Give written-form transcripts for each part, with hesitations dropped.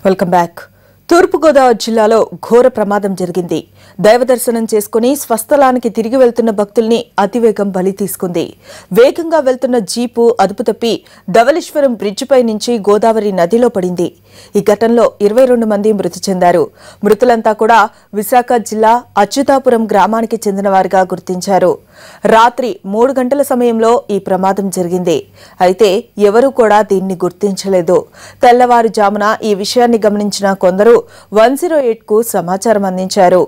Welcome back. తూర్పుగోదావరి జిల్లాలో ఘోర ప్రమాదం జరిగింది. దైవదర్శనం చేసుకుని స్వస్థలానికి తిరిగి వెళ్తున్న భక్తుల్ని అతివేగం బలి తీసుకుంది. వేగంగా వెళ్తున్న జీపు అదుపు తప్పి ధవళేశ్వరం బ్రిడ్జిపై నుంచి గోదావరి నదిలో పడింది. ఈ ఘటనలో 22 మంది మృతి చెందారు. మృతులంతా కూడా విశాఖ జిల్లా అచ్యుతాపురం గ్రామానికి చెందినవారుగా గుర్తించారు. రాత్రి 3 గంటల సమయంలో ఈ ప్రమాదం జరిగింది. అయితే ఎవరూ కూడా దీన్ని గుర్తించలేదు. తెల్లవారుజామున ఈ విషయాన్ని గమనించిన కొందరు 108కు సమాచారం అందించారు.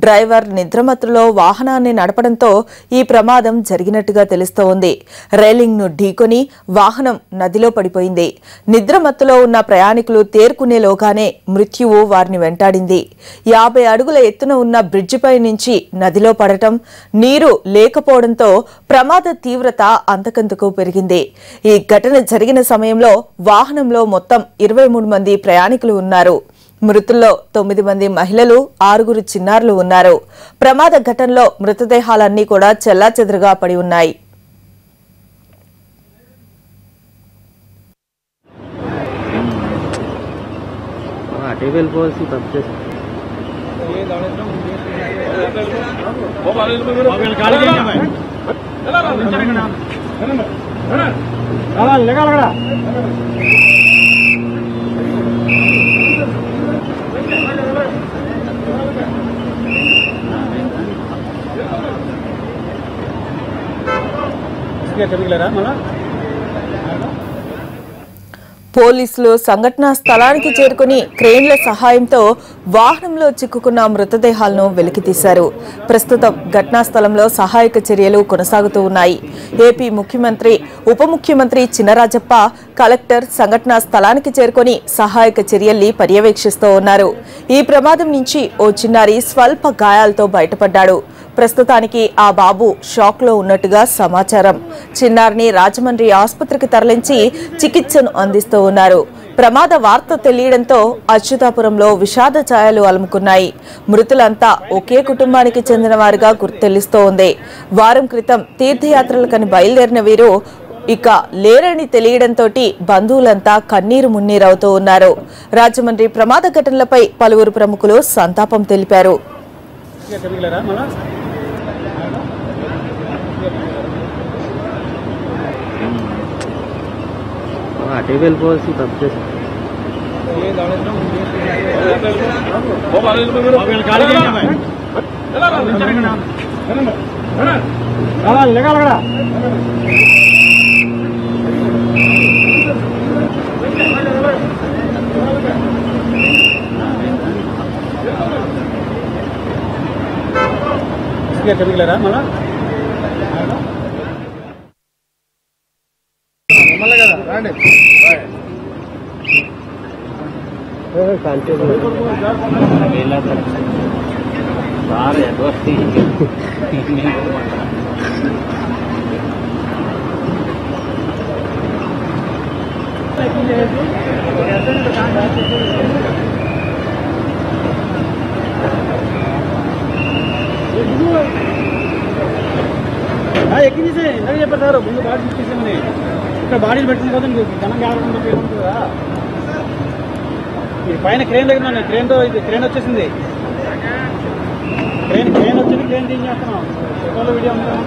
డ్రైవర్ నిద్రమత్తులో వాహనాన్ని నడపడంతో ఈ ప్రమాదం జరిగినట్టుగా తెలుస్తోంది. రైలింగ్ ను ఢీకొని వాహనం నదిలో పడిపోయింది. నిద్రమత్తులో ఉన్న ప్రయాణికులు తేరుకునేలోగానే మృత్యువు వారిని వెంటాడింది. 50 అడుగుల ఎత్తున ఉన్న బ్రిడ్జిపై నుంచి నదిలో పడటం, నీరు లేకపోవడంతో ప్రమాద తీవ్రత అంతకంతకు పెరిగింది. ఈ ఘటన జరిగిన సమయంలో వాహనంలో మొత్తం 23 మంది ప్రయాణికులు ఉన్నారు. మృతుల్లో 9 మంది మహిళలు, 6 చిన్నారులు ఉన్నారు. ప్రమాద ఘటనలో మృతదేహాలన్నీ కూడా చెల్లాచెదరుగా పడి ఉన్నాయి. పోలీసులు సంఘటనా స్థలానికి చేరుకుని క్రేన్ల సహాయంతో వాహనంలో చిక్కుకున్న మృతదేహాలను వెలికితీశారు. ప్రస్తుతం ఘటనా స్థలంలో సహాయక చర్యలు కొనసాగుతూ ఉన్నాయి. ఏపీ ముఖ్యమంత్రి, ఉప ముఖ్యమంత్రి చినరాజప్ప, కలెక్టర్ సంఘటనా స్థలానికి చేరుకుని సహాయక చర్యల్ని పర్యవేక్షిస్తూ ఉన్నారు. ఈ ప్రమాదం నుంచి ఓ చిన్నారి స్వల్ప గాయాలతో బయటపడ్డాడు. ప్రస్తుతానికి ఆ బాబు షాక్ లో ఉన్నట్టుగా సమాచారం. చిన్నారిని రాజమండ్రి ఆసుపత్రికి తరలించి చికిత్సను అందిస్తూ ఉన్నారు. ప్రమాద వార్త తెలియడంతో అచ్యుతాపురంలో విషాద ఛాయలు అలుముకున్నాయి. మృతులంతా ఒకే కుటుంబానికి చెందిన వారుగా తెలుస్తోంది. వారం క్రితం తీర్థయాత్రలకని బయలుదేరిన వీరు ఇక లేరని తెలియడంతో బంధువులంతా కన్నీరు మున్నీరవుతూ ఉన్నారు. రాజమండ్రి ప్రమాద ఘటనలపై పలువురు ప్రముఖులు సంతాపం తెలిపారు. వెళ్ళిపోవాల్సి తిరిగిలేరా మళ్ళా కదా రండి ఎక్కించేసే ఇందాక చెప్పారు సార్, ముందు బాడీ తీసుకేసామని. ఇక్కడ బాడీలు పెట్టింది కదా, జనం కాకుండా పేరుంటుంది కదా. ఈ పైన క్రేన్ దగ్గర ఉన్నాయి. క్రేన్ వచ్చేసింది. క్రేన్ వచ్చింది. క్రేన్ తీసి చేస్తున్నాం. ఫోటోలో వీడియో ఉంటాం.